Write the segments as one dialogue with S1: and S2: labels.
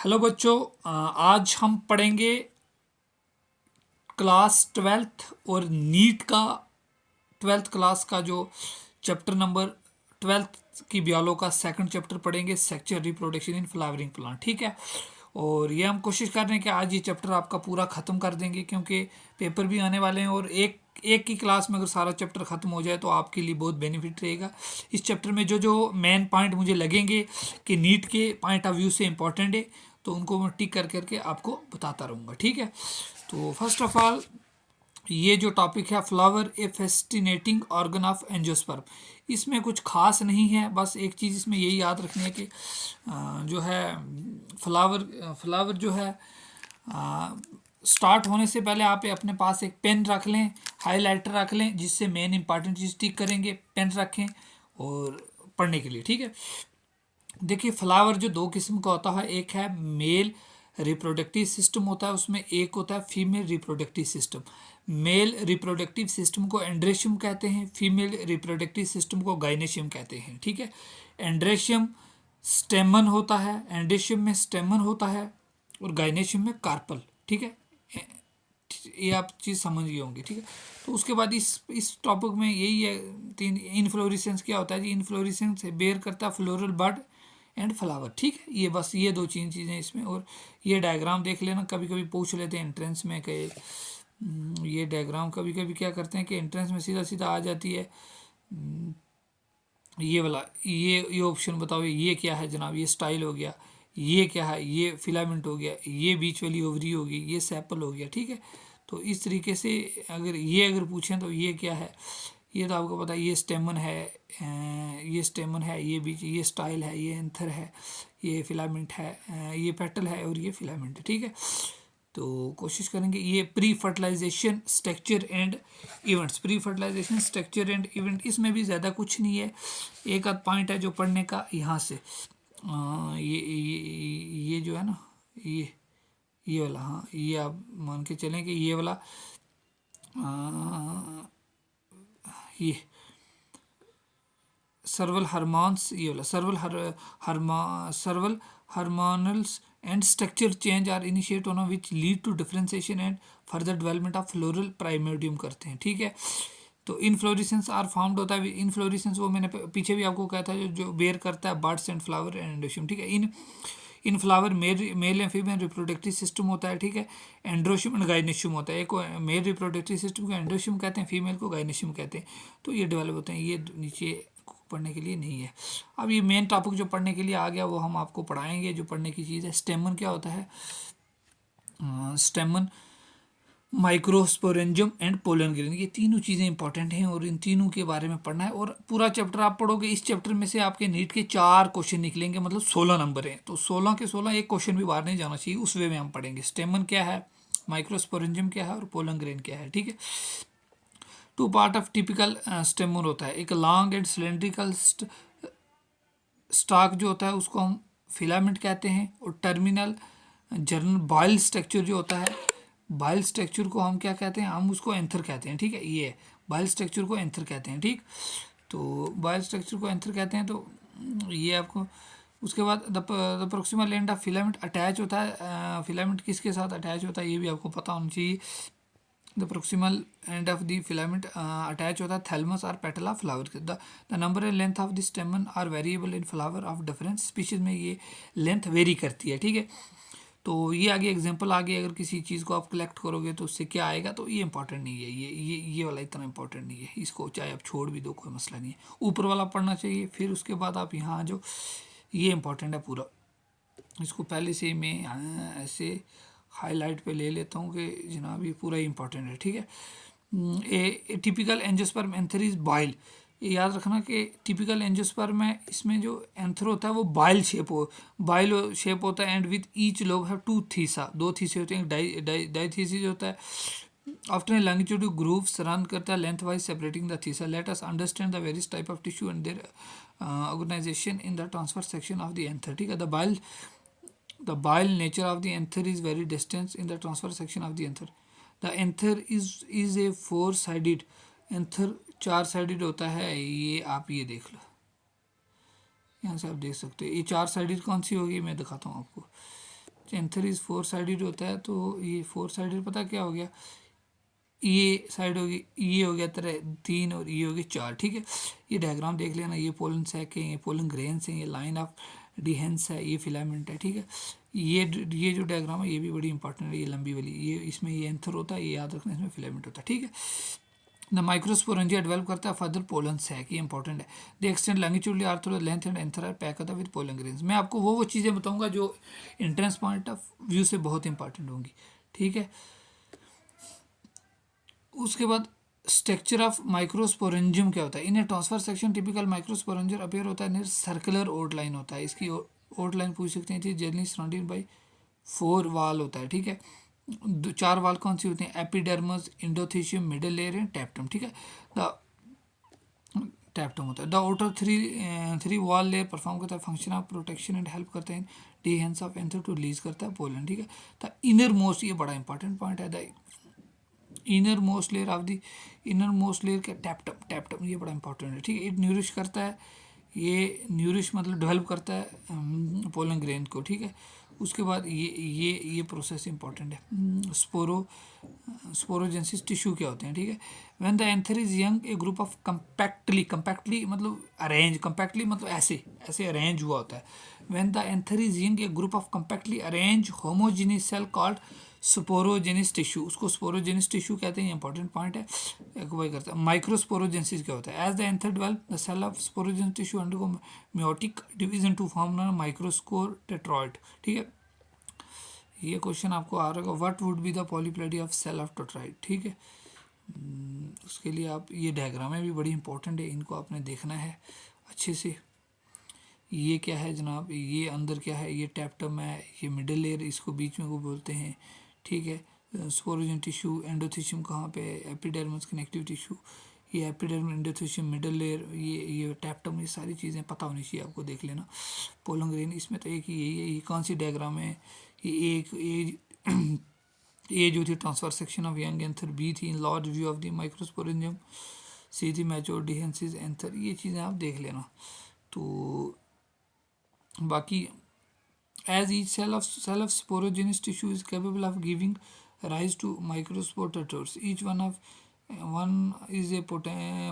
S1: Hello बच्चों, आज हम पढ़ेंगे क्लास ट्वेल्थ और नीट का ट्वेल्थ क्लास का जो चैप्टर नंबर ट्वेल्थ की ब्यालो का सेकंड चैप्टर पढ़ेंगे, sexual reproduction in flowering plant. ठीक है। और ये हम कोशिश कर रहे हैं कि आज ये चैप्टर आपका पूरा ख़त्म कर देंगे, क्योंकि पेपर भी आने वाले हैं और एक एक की क्लास में अगर सारा चैप्टर ख़त्म हो जाए तो आपके लिए बहुत बेनिफिट रहेगा। इस चैप्टर में जो जो मेन पॉइंट मुझे लगेंगे कि नीट के पॉइंट ऑफ व्यू से इम्पोर्टेंट है, तो उनको मैं टिक कर करके आपको बताता रहूँगा। ठीक है। तो फर्स्ट ऑफ ऑल, ये जो टॉपिक है flower a fascinating organ of angiosperm, इसमें कुछ खास नहीं है। बस एक चीज़ इसमें यही याद रखनी है कि जो है फ्लावर जो है स्टार्ट होने से पहले आप अपने पास एक पेन रख लें, हाइलाइटर रख लें, जिससे मेन इंपॉर्टेंट चीज़ टिक करेंगे। पेन रखें और पढ़ने के लिए। ठीक है। देखिए, फ्लावर जो दो किस्म का होता है, एक है मेल रिप्रोडक्टिव सिस्टम होता है, उसमें एक होता है female reproductive system. Male reproductive system को एंड्रेशियम कहते हैं, फीमेल रिप्रोडक्टिव सिस्टम को गाइनेशियम कहते हैं। ठीक है। एंड्रेशियम स्टेमन होता है, एंड्रेशियम में स्टेमन होता है और गाइनेशियम में कार्पल। ठीक है। ये आप चीज़ समझ गए होंगे। ठीक है। तो उसके बाद इस टॉपिक में यही है, तीन इनफ्लोरेसेंस क्या होता है जी। इनफ्लोरेसेंस बेयर करता है फ्लोरल बड एंड फ्लावर। ठीक है। ये बस ये दो चीज़ें इसमें। और ये डायग्राम देख लेना, कभी कभी पूछ लेते हैं एंट्रेंस में कि ये डायग्राम कभी कभी क्या करते हैं कि एंट्रेंस में सीधा सीधा आ जाती है। ये वाला ये ऑप्शन बताओ, ये क्या है जनाब। ये स्टाइल हो गया, ये क्या है, ये फिलामेंट हो गया, ये बीच वाली ओवरी हो गई, ये सेपल हो गया। ठीक है। तो इस तरीके से अगर पूछें तो ये क्या है, ये तो आपको पता है। ये स्टेमन है, ये स्टेमन है, ये बीच, ये स्टाइल है, ये एंथर है, ये फिलामेंट है, ये पेटल है और ये फिलामेंट है। ठीक है। तो कोशिश करेंगे। ये pre fertilisation structure and events, pre fertilisation structure and event, इसमें भी ज़्यादा कुछ नहीं है। एक आध पॉइंट है जो पढ़ने का यहाँ से। ये जो है ना, ये वाला, हाँ, ये आप मान के चलें कि ये वाला ये सर्वल हार्मोन्स, ये वाला several hormonals and structure change are initiate होना which lead to differentiation and further development of floral primordium करते हैं। ठीक है। तो इनफ्लोरेसेंस आर फाउंड होता है। इनफ्लोरेसेंस वो मैंने पीछे भी आपको कहा था, जो बेयर करता है birds and flower and androecium. ठीक है। In flower male and female reproductive system होता है। ठीक है। एंड्रोशियम एंड गाइनेशियम होता है। एक मेल रिप्रोडक्टिव सिस्टम को एंड्रोशियम कहते हैं, फीमेल को गाइनेशियम कहते हैं। तो ये डेवलप होते हैं। ये नीचे पढ़ने के लिए नहीं है। अब ये मेन टॉपिक जो पढ़ने के लिए आ गया वो हम आपको पढ़ाएंगे। जो पढ़ने की चीज़ है, स्टेमन क्या होता है। स्टेमन, माइक्रोस्पोरेंजियम एंड पोलन ग्रेन, ये तीनों चीज़ें इंपॉर्टेंट हैं और इन तीनों के बारे में पढ़ना है। और पूरा चैप्टर आप पढ़ोगे। इस चैप्टर में से आपके नीट के 4 क्वेश्चन निकलेंगे, मतलब 16 नंबर हैं। तो 16 के 16, एक क्वेश्चन भी बाहर नहीं जाना चाहिए, उस वे में हम पढ़ेंगे। स्टेमन क्या है, माइक्रोस्पोरेंजियम क्या है और पोलन ग्रेन क्या है। ठीक है। Two part of typical stamen होता है। एक लॉन्ग एंड सिलेंड्रिकल स्टॉक जो होता है उसको हम फिलामेंट कहते हैं। और टर्मिनल जर्नल बॉयल स्ट्रक्चर जो होता है, बाइल स्ट्रक्चर को हम क्या कहते हैं, हम उसको एंथर कहते हैं। ठीक है। ये बाइल स्ट्रक्चर को एंथर कहते हैं। ठीक। तो बाइल स्ट्रक्चर को एंथर कहते हैं। तो ये आपको, उसके बाद the proximal end of filament attach होता है। फिलामेंट किसके साथ अटैच होता है ये भी आपको पता होना चाहिए। The proximal end of the filament attach होता है थैलमस और petal of flower. The number and length of the stamen are variable in flower of different species में ये लेंथ वेरी करती है। ठीक है। तो ये आगे एग्जांपल, आगे अगर किसी चीज़ को आप कलेक्ट करोगे तो उससे क्या आएगा, तो ये इंपॉर्टेंट नहीं है। ये वाला इतना इंपॉर्टेंट नहीं है। इसको चाहे आप छोड़ भी दो, कोई मसला नहीं है। ऊपर वाला पढ़ना चाहिए। फिर उसके बाद आप यहाँ जो, ये इंपॉर्टेंट है पूरा। इसको पहले से मैं ऐसे हाईलाइट पे ले लेता हूँ कि जनाब ये पूरा इंपॉर्टेंट है। ठीक है। A typical angiosperm anther is boil. ये याद रखना कि टिपिकल एंजियोस्पर्म में इसमें जो एंथर होता है वो बाइल शेप होता है। And with each lobe have 2 theca, 2 thecae होते हैं। डाइथीसिस होता है। After a longitude grooves run करता है length wise separating the theca. Let us understand the various type of tissue and their organisation in the transfer section of the anther. ठीक है। The bile nature of the anther is very distant in the transfer section of the anther. The anther is a four-sided anther, 4 sided होता है। ये आप ये देख लो, यहाँ से आप देख सकते हो। ये 4 साइडेड कौन सी होगी, मैं दिखाता हूँ आपको। एंथर इज 4 साइडेड होता है, तो ये 4 साइडेड पता क्या हो गया, ये साइड होगी, ये हो गया तरह 3 और ये हो गया 4, ठीक है। ये डायग्राम देख लेना, ये पोलन सैक है, ये पोलन ग्रेन्स हैं, ये लाइन ऑफ डिहेंस है, ये फिलामेंट है, ठीक है। ये जो डायग्राम है ये भी बड़ी इंपॉर्टेंट है, ये लंबी वाली, ये इसमें ये एंथर होता है, ये याद रखना, इसमें फिलामेंट होता है, ठीक है। द माइक्रोस्पोरेंजिया डेवलप करता है फर्दर पोलन सैक, ये इंपॉर्टेंट है। The extend longitudinally are through length and anther are pack होता है विद पोलन ग्रेन्स। मैं आपको वो चीज़ें बताऊंगा जो इंट्रेंस पॉइंट ऑफ व्यू से बहुत इंपॉर्टेंट होंगी, ठीक है। उसके बाद स्ट्रक्चर ऑफ माइक्रोस्पोरेंजियम क्या होता है, इन्हें transfer section typical microsporangium appear होता है, सर्कुलर आउटलाइन होता है, इसकी आउटलाइन पूछ सकते हैं, जनरली सराउंडेड बाई 4 वाल होता है, ठीक है। 4 वाल कौन सी होती हैं, epidermis, endothecium, middle layer and tapetum, ठीक है। द टैप्टम होता है। The outer three wall layer perform करता है function of protection and help करते हैं dehiscence of anther to release करता है पोलन, ठीक है। द इनर मोस्ट, ये बड़ा इंपॉर्टेंट पॉइंट है, the inner most layer of the inner most layer का टैप्टम ये बड़ा इंपॉर्टेंट है, ठीक है। इट न्यूरिश करता है, ये न्यूरिश मतलब डेवलप करता है पोलन ग्रेन को, ठीक है। उसके बाद ये प्रोसेस इंपॉर्टेंट है। स्पोरोजेंसिस टिश्यू क्या होते हैं, ठीक है। When the anther is young a group of compactly मतलब अरेंज, कंपैक्टली मतलब ऐसे ऐसे अरेंज हुआ होता है। When the anther is young a group of compactly arrange homogeneous cell called sporogenous tissue, उसको स्पोरोजेनिस टिश्यू कहते हैं, इंपॉर्टेंट पॉइंट है, एक्वाई करता है। माइक्रोस्पोरोजेंसिस क्या होता है, as the anther develop the cell of sporogenous tissue undergo meiotic division to form microspore tetrad, ठीक है। ये क्वेश्चन आपको आ रहा होगा, what would be the polyploidy of cell of tetrad, ठीक है। उसके लिए आप ये डायग्रामें भी बड़ी इंपॉर्टेंट है, इनको आपने देखना है अच्छे से। ये क्या है जनाब, ये अंदर क्या है, ये टैप्टम है, ये मिडिल लेयर इसको बीच में को बोलते हैं, ठीक है। स्पोरोजन टिश्यू, एंडोथीशियम कहाँ पे है, एपिडर्मिस कनेक्टिव टिश्यू, ये एपिडर्मिस, एंडोथीशियम, मिडिल लेयर, ये टैप्टम, ये सारी चीज़ें पता होनी चाहिए आपको, देख लेना। पोलन ग्रेन इसमें तो एक ही यही है, ये कौन सी डायग्राम है, ये एक ए जो थी transfer section of young anther, B थी large view of the microsporangium, C थी मैच्योर डिहेंसिस एंथर, ये चीज़ें आप देख लेना। तो बाकी as each cell of sporogenous tissue is capable of giving rise to microspore tetraodes, each one is a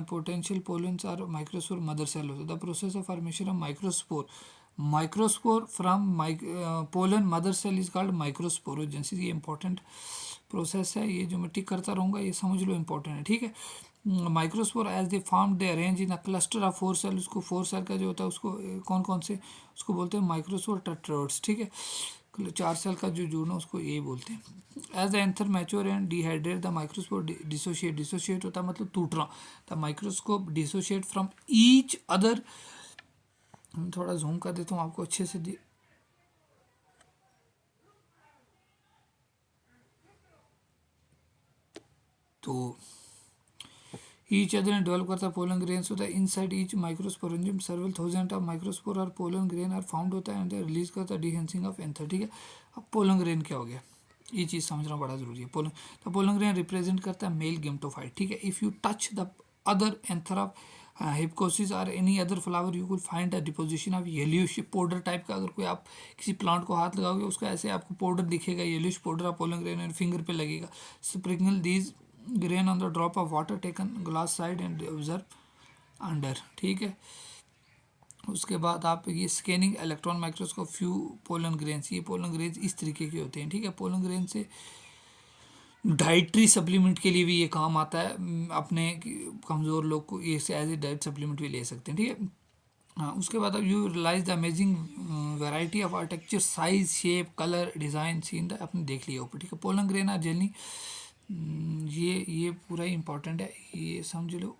S1: potential pollens or microspore mother cell. The process of formation of microspore from pollen mother cell is called microsporogenesis. ये important process है, ये जो मैं टिक करता रहूँगा ये समझ लो important है, ठीक है। Microspore as they form they arrange in a cluster of 4 cell, उसको 4 सेल का जो होता है उसको कौन कौन से, उसको बोलते हैं माइक्रोस्पोर टेट्राओड्स, ठीक है। 4 सेल का जो जुड़ना उसको ये बोलते हैं। As the anther mature and dehydrate the microspore dissociate होता है मतलब टूटना, the microscope dissociate from each other. थोड़ा जूम कर देता हूँ आपको अच्छे से, तो ईच अदर ने डेवलप करता है पोलन ग्रेन्स होता है, inside each microsporangium several thousand of microspore और पोलन ग्रेन आर फाउंड होता है एंड रिलीज करता है डिहेंसिंग ऑफ एंथर, ठीक है। अब पोलन ग्रेन क्या हो गया, ये चीज़ समझना बड़ा जरूरी है। पोलन ग्रेन रिप्रेजेंट करता है मेल गेमेटोफाइट, ठीक है। If you touch the other anther of hibiscus और any other flower you will find the deposition of yellowish powder type का, अगर कोई आप किसी प्लांट को हाथ लगाओगे उसका ऐसे आपको पाउडर दिखेगा, yellowish powder of pollen grain and finger पे लगेगा। Sprinkle these grain on the drop of water taken glass side and observe under, ठीक है। उसके बाद आप ये scanning electron microscope few pollen grains, ये पोलन ग्रेन्स इस तरीके के होते हैं, ठीक है। पोलन ग्रेन से डाइट्री सप्लीमेंट के लिए भी ये काम आता है, अपने कमज़ोर लोग को ये से एज ए डाइट सप्लीमेंट भी ले सकते हैं, ठीक है। हाँ, उसके बाद अब you realise the amazing variety of architecture, size, shape, colour, design seen the आपने देख लिया ऊपर, ठीक है। पोलन ग्रेन आर जनरली, ये पूरा ही इंपॉर्टेंट है, ये समझ लो,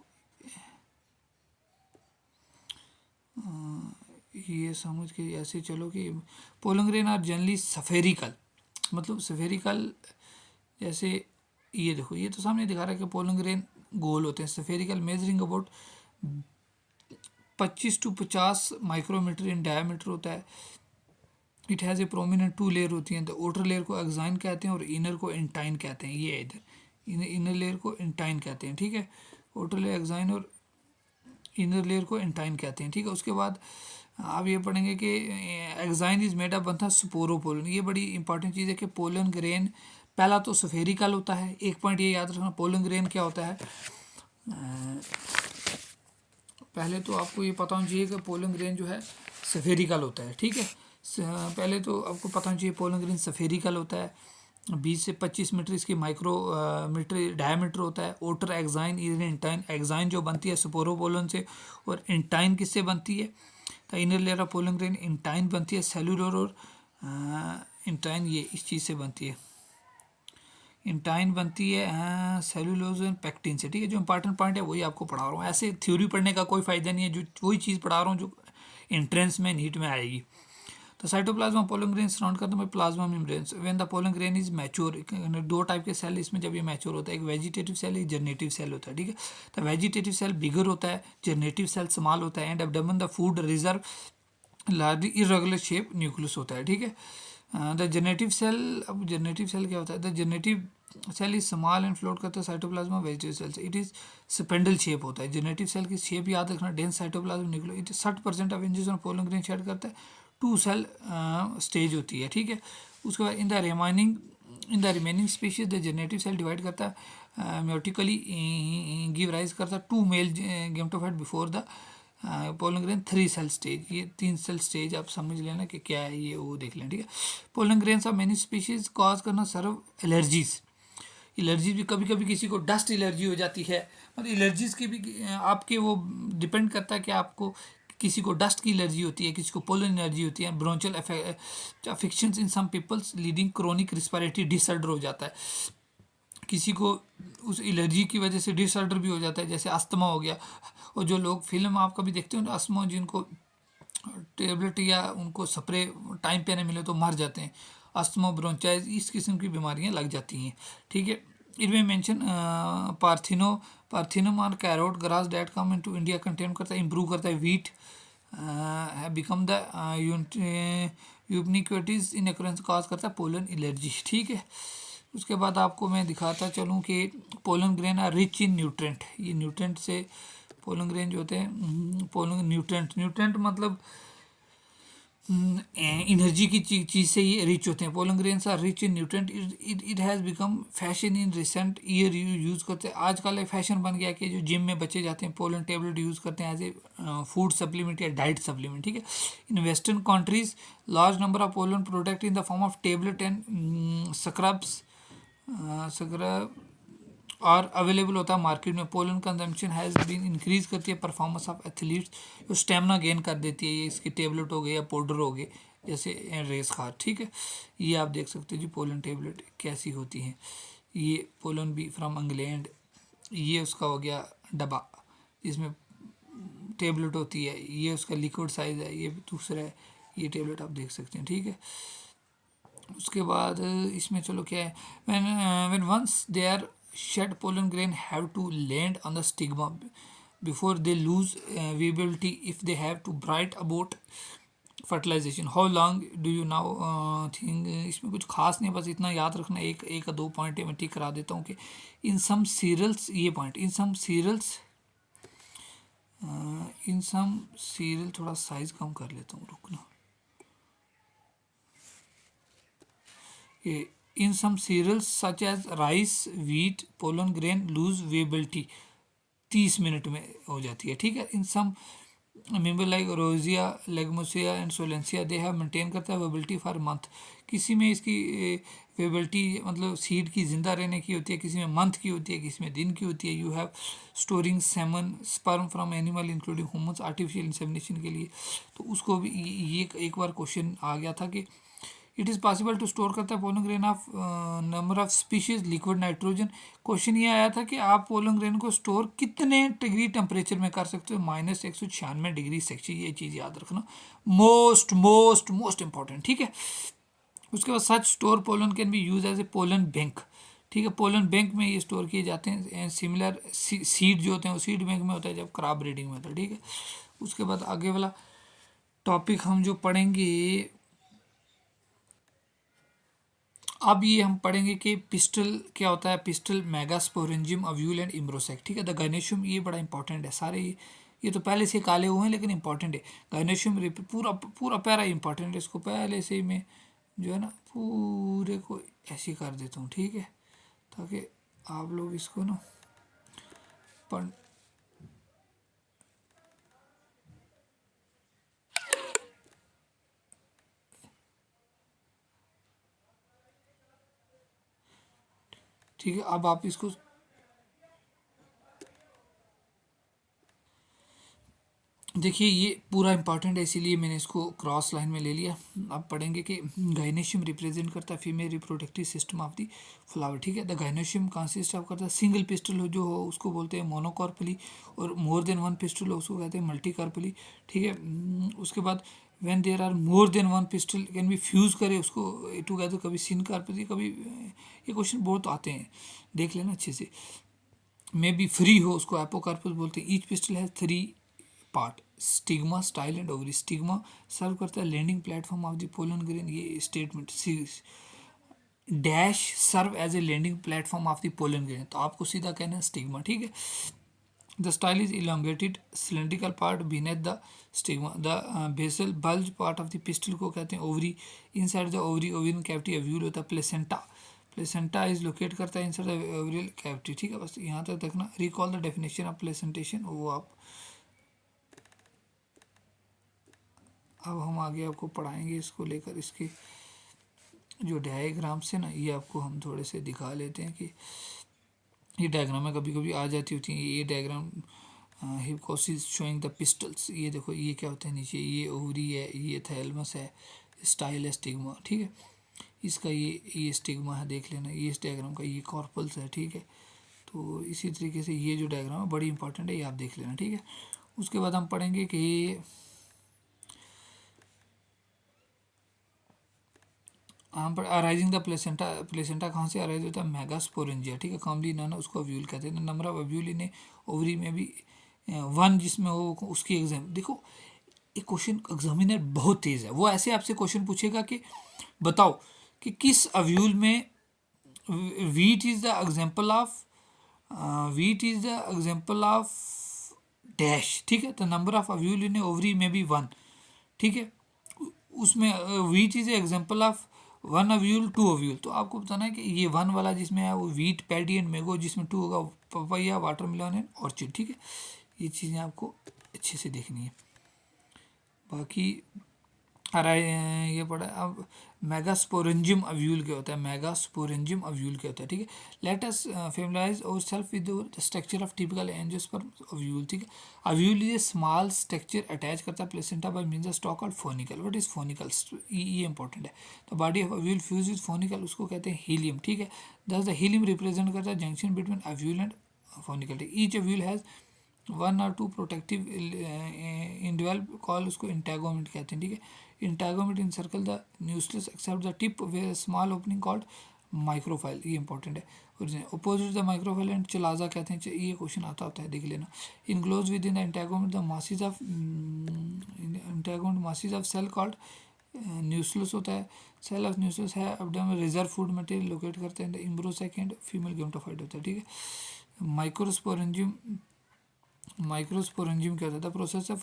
S1: ये समझ के ऐसे चलो कि pollen grain are generally spherical, मतलब सफेरिकल जैसे ये देखो, ये तो सामने दिखा रहा है कि पोलन ग्रेन गोल होते हैं, spherical measuring about 25 to 50 micrometre in diameter होता है। It has a prominent 2 layer होती हैं, तो आउटर लेयर को एक्साइन कहते हैं और इनर को इंटाइन कहते हैं, ये इधर इनर लेयर को इंटाइन कहते हैं, ठीक है। आउटर लेयर एक्साइन और इनर लेयर को इंटाइन कहते हैं, ठीक है। उसके बाद आप ये पढ़ेंगे कि एक्साइन इज मेड अप बनता है स्पोरोपोलन। ये बड़ी इंपॉर्टेंट चीज़ है कि पोलन ग्रेन पहला तो सफेरिकल होता है। एक पॉइंट ये याद रखना, पोलन ग्रेन क्या होता है। पहले तो आपको ये पता होना चाहिए कि पोलन ग्रेन जो है सफेरिकल होता है, ठीक है। पहले तो आपको पता होना चाहिए पोलन ग्रेन सफेरिकल होता है। 20 से 25 मीटर इसकी माइक्रो मीटर डायमीटर होता है। ओटर एक्साइन इज इंटाइन, एक्साइन जो बनती है स्पोरोपोलन से, और इंटाइन किससे बनती है, तो inner layer of pollen grain intine बनती है। सेलुलर और इंटाइन ये इस चीज़ से बनती है, इंटाइन बनती है सेलुलोज एंड पैक्टिन से, ठीक है। जो इंपॉर्टेंट पॉइंट है वही आपको पढ़ा रहा हूँ, ऐसे थ्योरी पढ़ने का कोई फ़ायदा नहीं है, जो वही चीज़ पढ़ा रहा हूँ जो एंट्रेंस में नीट में आएगी। तो साइटोप्लाज्मा पोलन ग्रेन सराउंड करता है plasma membranes when the pollen grain is mature. दो टाइप के सेल इसमें जब ये मैच्योर होता है, एक वेजिटेटिव सेल, एक जनरेटिव सेल होता है, ठीक है। तो वेजिटेटिव सेल बिगर होता है, जनरेटिव सेल स्मॉल होता है, and abdomen the food reserve large irregular shape nucleus होता है, ठीक है। द जनरेटिव सेल, अब जनरेटिव सेल क्या होता है, the generative cell is small and float करता है साइटोप्लाज्मा वेजिटेटिव सेल से, इट इज स्पेंडल शेप होता है। जनरेटिव सेल की शेप याद रखना, dense cytoplasm nucleus, it 60% of इंजेस ऑन पोलन ग्रेन शेड करता है। 2 सेल स्टेज होती है, ठीक है। उसके बाद in the remaining species the generative cell divide करता है म्योटिकली, गिव राइज करता है 2 male gametophyte before the pollen grain 3 cell stage. ये 3 सेल स्टेज आप समझ लेना कि क्या है, ये वो देख लें, ठीक है। Pollen grains of many species cause करना सर्व एलर्जीज। एलर्जी भी कभी कभी किसी को डस्ट एलर्जी हो जाती है, मतलब एलर्जीज की भी आपके वो डिपेंड करता है कि आपको किसी को डस्ट की एलर्जी होती है, किसी को पोलन एलर्जी होती है। Bronchial affections in some peoples leading chronic respiratory disorder हो जाता है, किसी को उस एलर्जी की वजह से डिसऑर्डर भी हो जाता है, जैसे अस्थमा हो गया। और जो लोग फिल्म आप कभी देखते हो ना, अस्थमा जिनको टेबलेट या उनको स्प्रे टाइम पे नहीं मिले तो मर जाते हैं। अस्थमा ब्रोंचाइज इस किस्म की बीमारियां लग जाती हैं, ठीक है। इनमें मेंशन पार्थिनम और carrot grass that come into India contain करता है, इंप्रूव करता है wheat, become the ubiquities in occurrence cause करता है पोलन एलर्जी, ठीक है। उसके बाद आपको मैं दिखाता चलूँ कि pollen grain are rich in nutrient. ये न्यूट्रेंट से पोलन ग्रेन जो होते हैं, पोलन न्यूट्रेंट मतलब एनर्जी की चीज़ से ये रिच होते हैं। Pollen grains are rich in nutrient, it has become fashion in recent year, use करते हैं आजकल। एक फैशन बन गया कि जो जिम में बच्चे जाते हैं पोलन टेबलेट यूज़ करते हैं एज ए फूड सप्लीमेंट या डाइट सप्लीमेंट, ठीक है। In western countries large number of pollen product in the form of tablet and scrubs are available होता है मार्केट में। Pollen consumption has been increase करती है परफॉर्मेंस ऑफ एथलीट्स, जो stamina gain कर देती है, ये इसकी टेबलेट हो गई या पाउडर हो गए, जैसे रेस खार, ठीक है। ये आप देख सकते हो जी पोलन टेबलेट कैसी होती हैं। ये पोलन बी फ्रॉम इंग्लैंड, ये उसका हो गया डब्बा जिसमें टेबलेट होती है, ये उसका लिक्विड साइज़ है, ये दूसरा है, ये टेबलेट आप देख सकते हैं, ठीक है। उसके बाद इसमें चलो क्या है, when once they are shed pollen grain have to land on the stigma before they lose viability if they have to bright about fertilization. How long do you now think? इसमें कुछ खास नहीं, बस इतना याद रखना, एक दो पॉइंट मैं टिक करा देता हूँ कि इन सम सीरियल्स, ये पॉइंट इन सम सीरियल थोड़ा साइज कम कर लेता हूँ, रुकना। In some cereals such as rice, wheat, pollen grain lose viability 30 minute में हो जाती है, ठीक है। In some member like Rosaceae, Leguminosae and Solanaceae they have maintain करता है वेबिलिटी फॉर मंथ। किसी में इसकी वेबिलिटी मतलब सीड की ज़िंदा रहने की होती है, किसी में मंथ की होती है, किसी में दिन की होती है। You have storing semen sperm from animal including humans artificial insemination के लिए। तो उसको भी ये एक बार क्वेश्चन आ गया था कि it is possible to store करता है pollen grain of number of species liquid nitrogen. Question ये आया था कि आप पोलन ग्रेन को स्टोर कितने डिग्री टेम्परेचर में कर सकते हो, -196 डिग्री सेल्सियस, ये चीज़ याद रखना, मोस्ट मोस्ट मोस्ट इंपॉर्टेंट, ठीक है। उसके बाद such store pollen can be use as a pollen bank, ठीक है। पोलन बैंक में ये स्टोर किए जाते हैं। सिमिलर सीड जो होते हैं वो सीड बैंक में होता है जब क्रॉप ब्रीडिंग में होता है, ठीक है। उसके बाद आगे वाला टॉपिक हम जो पढ़ेंगे, अब ये हम पढ़ेंगे कि पिस्टल क्या होता है, पिस्टल मेगास्पोरेंजियम ओव्यूल एंड इम्ब्रोसेक, ठीक है। द गायनेशियम ये बड़ा इंपॉर्टेंट है, सारे ये तो पहले से काले हुए हैं लेकिन इंपॉर्टेंट है। गायनेशियम पूरा पूरा पैरा इंपॉर्टेंट है, इसको पहले से ही मैं जो है ना पूरे को ऐसे कर देता हूँ, ठीक है, ताकि आप लोग इसको ना पढ़। ठीक है, अब आप इसको देखिए, ये पूरा इंपॉर्टेंट है इसीलिए मैंने इसको क्रॉस लाइन में ले लिया। अब पढ़ेंगे कि गायनेशियम रिप्रेजेंट करता है female reproductive system of the flower, ठीक है। द गायनेशियम कंसिस्ट ऑफ करता है सिंगल पिस्टल हो जो हो उसको बोलते हैं मोनोकार्पली, और मोर देन वन पिस्टल हो उसको कहते हैं मल्टीकार्पली, ठीक है। उसके बाद when there are more than one pistil can be fuse करे उसको टुगेदर, कभी सिनकार्पली, कभी ये क्वेश्चन बहुत आते हैं, देख लेना अच्छे से। मे बी फ्री हो उसको एपोकार्पस बोलते हैं। Each pistil has 3 part, stigma, style and ovary. Stigma serve करता है landing platform of the pollen grain, ये statement dash serve as a landing platform of the pollen grain, तो आपको सीधा कहना है स्टिग्मा, ठीक है। The style is elongated cylindrical part beneath the stigma. The basal bulge part of the pistil को कहते हैं ovary. Inside the ovary ovarian cavity ovule होता है प्लेसेंटा। प्लेसेंटा इज लोकेट करता है इनसाइड द ओवरियल कैविटी, ठीक है। बस यहाँ तक देखना। Recall the definition of placentation, वो आप अब हम आगे आपको पढ़ाएंगे इसको लेकर। इसके जो डायग्राम से ना ये आपको हम थोड़े से दिखा लेते हैं कि ये डायग्राम में कभी कभी आ जाती होती हैं। ये डायग्राम हिपकोसिस शोइंग द पिस्टल्स, ये देखो ये क्या होता है नीचे, ये ओवरी है, ये थैलमस है, स्टाइल है, स्टिग्मा, ठीक है। इसका ये स्टिग्मा है, देख लेना। ये इस डायग्राम का ये कॉर्पल्स है, ठीक है। तो इसी तरीके से ये जो डायग्राम है बड़ी इंपॉर्टेंट है, ये आप देख लेना, ठीक है। उसके बाद हम पढ़ेंगे कि यहाँ पर अराइजिंग द प्लेसेंटा। प्लेसेंटा कहाँ से अराइज होता है? मेगास्पोरेंजिया, ठीक है। कॉमनली नन उसको अव्यूल कहते हैं। Number of ovule in ovary में भी वन जिसमें हो उसकी एग्जाम। देखो ये क्वेश्चन एग्जामिनर बहुत तेज़ है, वो ऐसे आपसे क्वेश्चन पूछेगा कि बताओ कि किस अव्यूल में wheat is the example of wheat is the example of dash, ठीक है। तो number of ovule in ovary में भी वन, ठीक है। उसमें wheat is example of one ovule two ovule, तो आपको बताना है कि ये वन वाला जिसमें है वो वीट, पैडी एंड मैंगो, जिसमें टू होगा पपैया, वाटरमेलन एंड ऑर्चिड, ठीक है। ये चीज़ें आपको अच्छे से देखनी है। बाकी अरे ये पड़ा। अब मेगास्पोरेंजियम अव्यूल क्या होता है? मेगास्पोरेंजियम अव्यूल क्या होता है, ठीक है। Let us familiarise our self with the structure of typical angiosperm ovule, ठीक है। Ovule is a small structure attach करता है placenta by means of stalk called funicle. What is funicles? ये इंपॉर्टेंट है। तो body of ovule fuse with funicle, उसको कहते हैं हीलियम, ठीक है। दस द हीलियम रिप्रेजेंट करता है junction between ovule and funicle. Each ovule has one और टू प्रोटेक्टिव इंडिविजुअल कॉल, उसको इंटैगोमेंट कहते हैं, ठीक है। Integument encircle the nucleus except the tip way small opening called micropyle, ये इंपॉर्टेंट है। Opposite the micropyle end chalaza कहते हैं, ये क्वेश्चन आता होता है, देख लेना। Enclose within the integument the masses of integument masses of cell called nucleus होता है। सेल ऑफ न्यूक्लियस है abdomen reserve food material locate करते हैं। इम्ब्रोसेक एंड फीमेल गेमेटोफाइट होता है, ठीक है। माइक्रोस्पोरेंजियम माइक्रोस्पोरेंजियम क्या होता है? The process of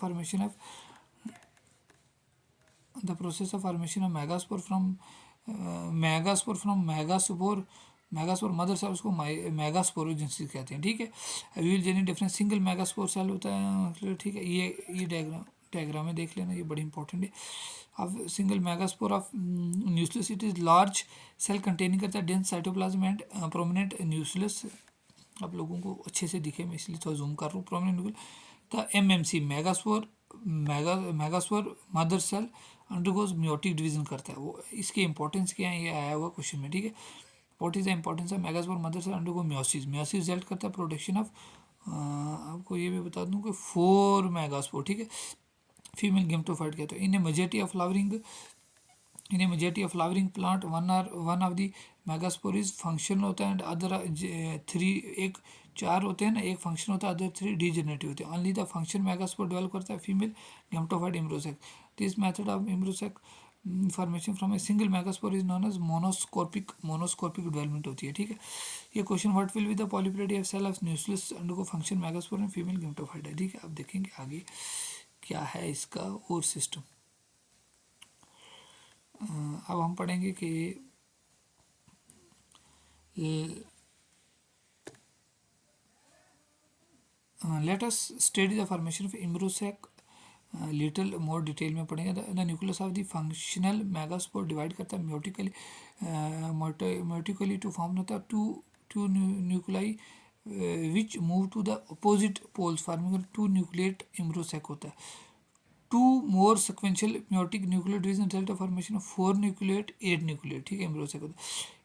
S1: formation of megaspore from megaspore mother cell, उसको मेगास्पोरोजेनेसिस कहते हैं, ठीक है। अव्यूल जेनी डिफरेंस सिंगल मेगास्पोर सेल होता है, ठीक है। ये डायग्राम में देख लेना, ये बड़ी इंपॉर्टेंट है। अब single megaspore of nucleus, it is large cell containing करता है dense cytoplasm and prominent nucleus. आप लोगों को अच्छे से दिखे, मैं इसलिए थोड़ा जूम कर रहा हूँ। Prominent nucleus the MMC megaspore mother cell undergoes meiotic division करता है। वो इसके इंपॉर्टेंस क्या है, ये आया हुआ क्वेश्चन में, ठीक है। What is the importance of megaspore mother cell undergo meiosis? Meiosis result करता है प्रोडक्शन ऑफ आपको ये भी बता दूं कि 4 मेगास्पोर, ठीक है। फीमेल गेमेटोफाइट कहते हैं। In a majority of flowering plant one of the megaspore is functional होता है एंड अदर 3, एक 4 होते हैं ना, एक फंक्शन होता है, अदर 3 डिजेनरेटिव होते हैं। Only the function megaspore develop करता है female gametophyte embryo sac. This method of embryo sac formation from a single megaspore is known as monosporic development होती है, ठीक है। ये question what will be the polyploidy of cell of nucleus undergo function megaspore and female gametophyte है, ठीक है। अब देखेंगे आगे क्या है इसका और सिस्टम। अब हम पढ़ेंगे कि let us study the formation of embryo sac little more detail में पढ़ेंगे। The nucleus of the functional megaspore divide करता है म्योटिकली टू फॉर्म होता है two nuclei which move to the opposite poles forming two nucleate embryo sac होता है। Two more sequential meiotic nuclear division result of formation of 4 nucleate 8 nucleate, ठीक है। इम्ब्रोसेक होता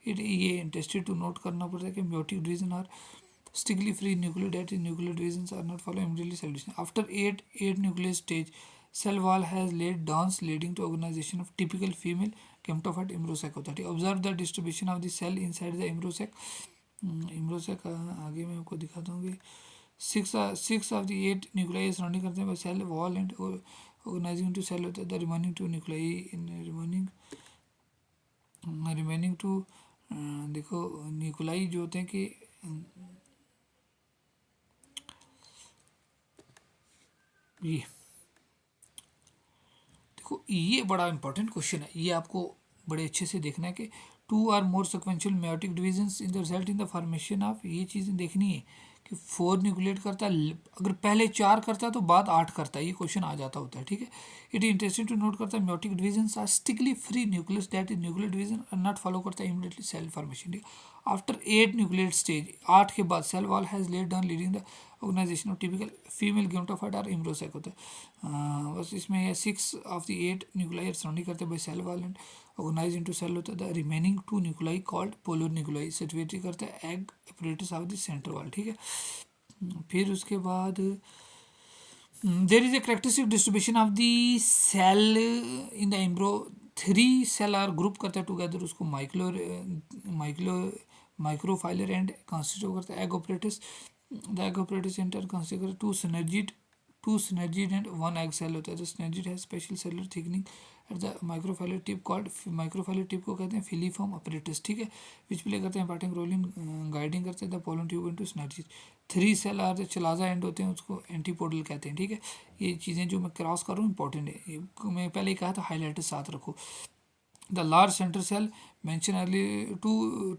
S1: है। ये इंटरेस्टेड टू नोट करना पड़ता है कि meiotic division are strictly free nuclear, that is nuclear divisions are not follow immediately cell division. After 8 nucleus stage, cell wall has laid downs leading to organization of typical female gametophyte embryosacc होता है। Observe the distribution of the cell inside the embryosacc. embryosacc आगे मैं आपको दिखाता हूँ कि six of the 8 nuclei surrounding करते हैं cell wall and organizing into cell होता है। The remaining 2 nuclei in remaining 2 देखो न्यूक्लाई जो होते हैं कि ये देखो ये बड़ा इंपॉर्टेंट क्वेश्चन है, ये आपको बड़े अच्छे से देखना है कि 2 are more sequential meiotic divisions in the result in the formation of, ये चीज़ें देखनी है कि 4 न्यूक्लिएट करता है, अगर पहले 4 करता है तो बाद 8 करता है, ये क्वेश्चन आ जाता होता है, ठीक है। It is interesting to note करता है meiotic divisions are strictly free nucleus that is nuclear division are not follow करता है इमीडिएटली सेल फॉर्मेशन, ठीक है। आफ्टर 8 न्यूक्लिएट स्टेज, 8 के बाद cell wall has laid down leading the organisation of typical female gametophyte or embryo sac होता है। बस इसमें 6 ऑफ द 8 न्यूक्लाई सराउंडिंग करते हैं by cell wall and organise into cell होता है। The remaining 2 nuclei called polar nuclei situated करते हैं egg apparatus of the centre wall, ठीक है। फिर उसके बाद there is a characteristic distribution of the cell in the embryo, 3 cell are group करता है टुगेदर, उसको माइक्रोफाइलर एंड कंस्टिट्यूट करता है egg apparatus. The egg apparatus centre constitute करता है two synergid and 1 egg cell होता है। The synergid has special cellular thickening at the microfilar tip called microfilar tip को कहते हैं filiform apparatus, ठीक है, विच प्ले करते हैं इंपॉर्टेंट रोल इन गाइडिंग करते हैं the pollen tube into synergid। 3 cell are जो चलाजा एंड होते हैं उसको एंटीपोडल कहते हैं, ठीक है। ये चीज़ें जो मैं क्रॉस कर रहा हूँ इंपॉर्टेंट है, ये मैं पहले ही कहा था हाईलाइटर साथ रखो। The large center cell mention early two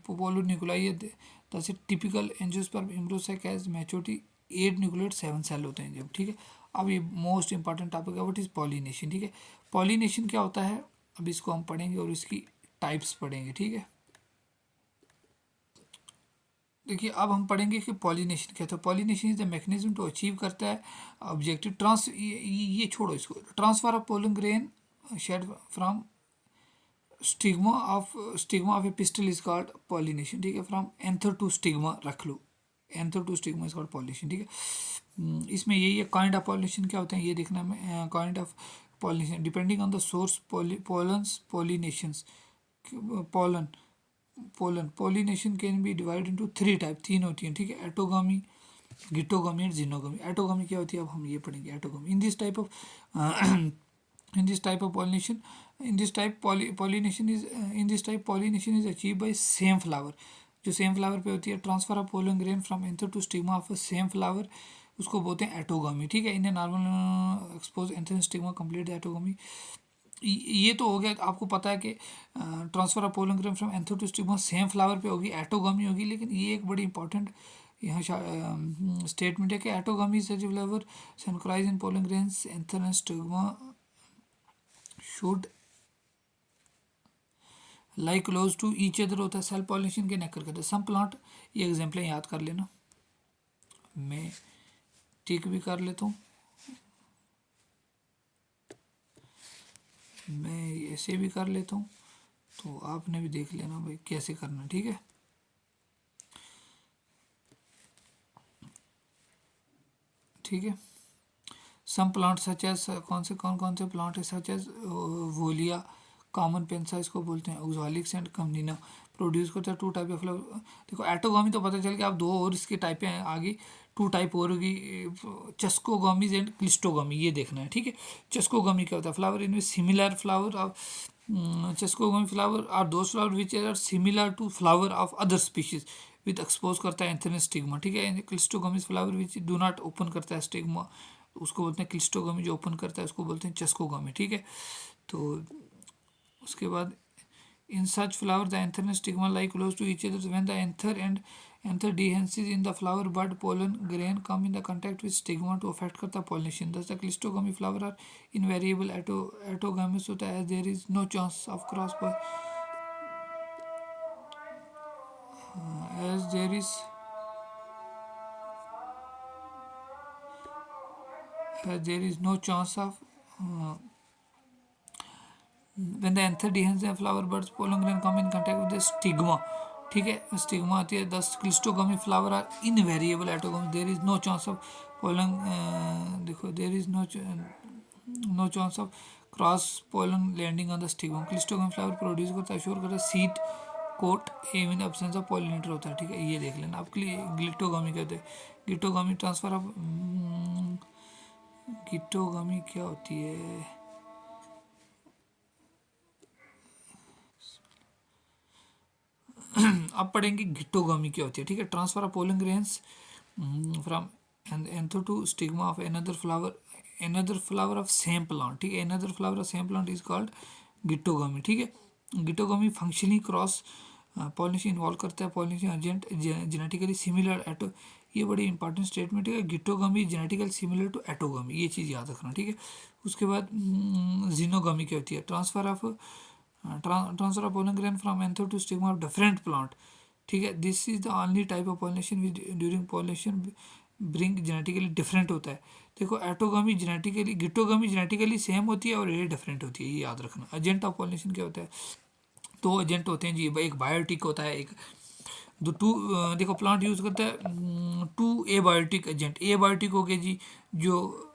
S1: polar nuclei है, that's a typical angiosperm embryo sac has maturity 8 nucleate 7 cell होते हैं जब, ठीक है। अब ये मोस्ट इंपॉर्टेंट टॉपिक है व्हाट इज पॉलिनेशन, ठीक है। पॉलिनेशन क्या होता है अब इसको हम पढ़ेंगे और इसकी टाइप्स पढ़ेंगे, ठीक है। देखिए अब हम पढ़ेंगे कि पॉलिनेशन क्या था। Pollination is the mechanism to achieve करता है ऑब्जेक्टिव ये छोड़ो इसको, transfer of pollen grain shed from stigma of a pistil is called pollination, ठीक है। फ्रॉम एंथर टू स्टिग्मा रख लो, anther to stigma is called pollination, ठीक है। इसमें यही है काइंड ऑफ पॉलिनेशन क्या होते हैं ये देखना है। Kind of pollination depending on the source pollinations pollination can be divide into 3 type, 3 होती हैं, ठीक है। एटोगामी, गिटोगामी एंड जिनोगामी। एटोगामी क्या होती है अब हम ये पढ़ेंगे। Autogamy in this type of pollination, in this type pollination is achieved by same flower, जो सेम फ्लावर पे होती है। Transfer of pollen grain from anther to stigma of same flower उसको बोलते हैं एटोगामी, ठीक है। In normal expose anther stigma complete autogamy. ये तो हो गया, आपको पता है कि transfer of pollen grain from anther to stigma same flower पे होगी, एटोगामी होगी। लेकिन ये एक बड़ी इंपॉर्टेंट यहाँ स्टेटमेंट है कि autogamy is such flower synchronise in pollen grains anther and stigma should like close to each other होता है। सेल्फ पॉलिनेशन के नेकर करते हैं सम प्लांट, ये एग्जाम्पल याद कर लेना, मैं टिक भी कर लेता हूँ, मैं ऐसे भी कर लेता हूँ, तो आपने भी देख लेना भाई कैसे करना, ठीक है। ठीक है, सम प्लांट सच एज कौन कौन से प्लांट है सच एज वोलिया, कॉमन पेंसा इसको बोलते हैं, ओक्सालिक्स एंड कमनीना प्रोड्यूस करता है। टू टाइप ऑफ फ्लावर, देखो एटोगामी तो पता चल गया, आप दो और इसके टाइपें हैं आगे, टू टाइप और होगी, चेस्कोगामीज एंड क्लिस्टोगामी, ये देखना है, ठीक है। चेस्कोगामी क्या होता है, flower in similar flower of chasmogamy flower are those flower which are similar to flower of other species with expose करता है एंथेरियन स्टिग्मा, ठीक है। Cleistogamies flower which do not open करता है स्टिग्मा, उसको बोलते हैं क्लिस्टोगामी, जो ओपन करता है उसको बोलते हैं चेस्कोगामी, ठीक है। तो उसके बाद in such flower the anther and stigma lie close to each other. When the anther dehisces in the flower bud, pollen grain come in the contact with stigma to affect करता pollination. Thus the cleistogamy flower are invariable autogamous होता है, as there is no chance of cross as there is no chance of when the anther dehisces the flower buds, pollen grain come in contact with the stigma, ठीक है। Stigma आती है। Thus cleistogamy flower are invariable autogamy, there is no chance of pollen, देखो there is no chance of cross pollen landing on the stigma. Cleistogamy flower produce करता है, sure करता है seed coat em in absence of pollinator होता है, ठीक है। ये देख लेना। आप ग्लिटोगामी कहते हैं, गिटोगामी ट्रांसफर ऑफ, गिटोगामी क्या होती है, अब पढ़ेंगे गिटोगामी क्या होती है, ठीक है। Transfer of pollen grains from anther to stigma of another flower of same plant, ठीक है। Another flower of same plant is called geitonogamy, ठीक है। Geitonogamy functionally cross pollination involve करता है, pollination agent genetically similar auto, ये बड़ी important statement है। Geitonogamy genetically similar to autogamy, ये चीज़ याद रखना, ठीक है। उसके बाद जीनोगामी क्या होती है, transfer of pollen grain from anther to stigma of different plant, ठीक है। This is the only type of pollination which during pollination bring genetically different होता है। देखो एटोगामी जेनेटिकली, गिटोगामी जेनेटिकली सेम होती है और ये डिफरेंट होती है, ये याद रखना। एजेंट ऑफ पॉलिनेशन क्या होता है, दो एजेंट होते हैं जी, एक बायोटिक होता है, एक दो टू, देखो प्लांट यूज़ करता है two abiotic agent. Abiotic हो गए जी जो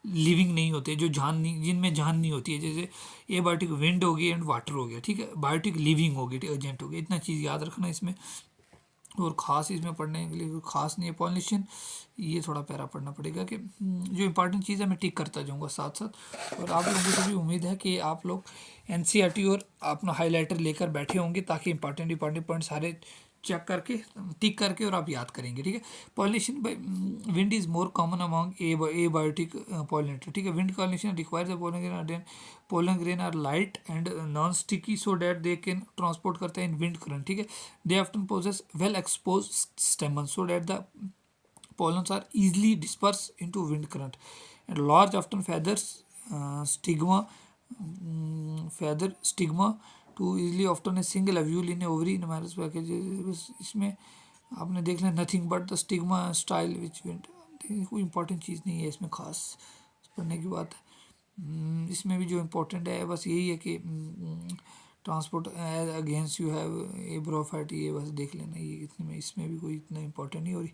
S1: लिविंग नहीं होते, जो जान नहीं, जिनमें जान नहीं होती है, जैसे ए बायोटिक विंड हो गई एंड वाटर हो गया, ठीक है। बायोटिक लिविंग हो गई, एजेंट हो गया, इतना चीज़ याद रखना इसमें। और ख़ास इसमें पढ़ने के लिए खास नहीं है पॉलिनेशन, ये थोड़ा पैरा पढ़ना पड़ेगा कि जो इंपॉर्टेंट चीज़ है मैं टिक करता जाऊँगा साथ साथ। और आप लोगों को भी उम्मीद है कि आप लोग एनसीईआरटी और अपना हाईलाइटर लेकर बैठे होंगे, ताकि इंपॉर्टेंट पॉइंट सारे चेक करके टिक करके और आप याद करेंगे, ठीक है। Pollination by wind is more common among abiotic pollinator, ठीक है। Wind pollination requires pollen grain are light and non sticky so that they can transport करते हैं इन विंड करंट, ठीक है। They often possess well expose stamen so that the pollens are easily dispersed into wind current, and large often feather stigma to easily often a single ovule in ovary numerous packages। बस इसमें आपने देख लिया nothing but the stigma style which wind, कोई important चीज़ नहीं है इसमें खास पढ़ने की बात है। इसमें भी जो इम्पोर्टेंट है बस यही है कि transport against you have a bryophyte, ये बस देख लेना, ये इतने में, इसमें भी कोई इतना इंपॉर्टेंट नहीं। और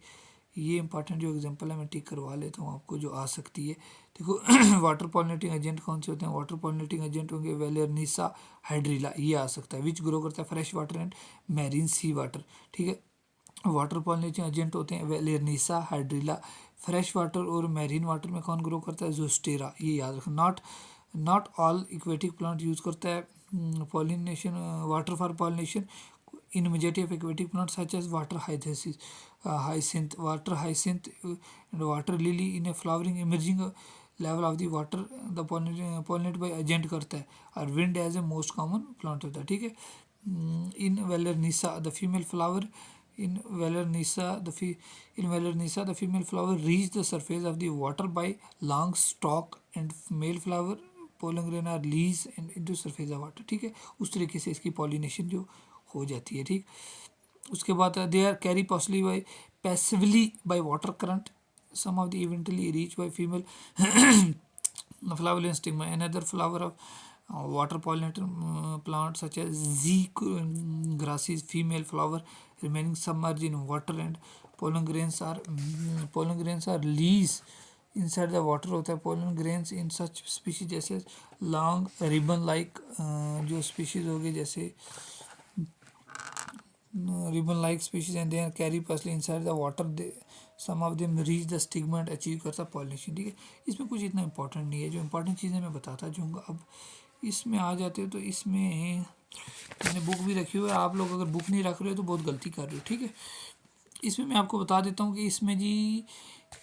S1: ये इंपॉर्टेंट जो एग्जांपल है मैं टिक करवा लेता हूँ आपको, जो आ सकती है। देखो वाटर पॉलिनेटिंग एजेंट कौन से होते हैं, वाटर पॉलिनेटिंग एजेंट होंगे वेलेरनिसा हाइड्रिला, ये आ सकता है, विच ग्रो करता है fresh water and marine sea water, ठीक है। वाटर पॉलिनेटिंग एजेंट होते हैं वेलेरनिसा हाइड्रिला, फ्रेश वाटर और मैरीन वाटर में कौन ग्रो करता है, जोस्टेरा, ये याद रखना। Not all aquatic plant use करता है pollination water for pollination in majority of aquatic plants such as water hyacinth, and water lily in a flowering emerging level of the water, the pollinate by agent करता है, और wind as a most common plant होता है, ठीक है। in Valernissa the female flower in Valernissa the female flower reach the surface of the water by long stalk, and male flower pollen grain are leaves and into surface of water, ठीक है। उस तरीके से इसकी pollination जो हो जाती है, ठीक। उसके बाद they are carry possibly by passively by water current, some of the eventually reach by female flower stigma, another flower of water pollinator plant such as grasses female flower remaining submerged in water, and pollen grains are leaves inside the water होता है। Pollen grains in such species जैसे long ribbon like जो species होगी जैसे ribbon like species and they carry parsley inside the water, they some of them reach the stigma and achieve करता pollination। ठीक है, इसमें कुछ इतना इंपॉर्टेंट नहीं है, जो इंपॉर्टेंट चीज़ें मैं बताता जाऊँगा। अब इसमें आ जाते हो तो इसमें मैंने बुक भी रखी हुई है, आप लोग अगर बुक नहीं रख रहे हो तो बहुत गलती कर रहे हो। ठीक है, इसमें मैं आपको बता देता हूँ कि इसमें जी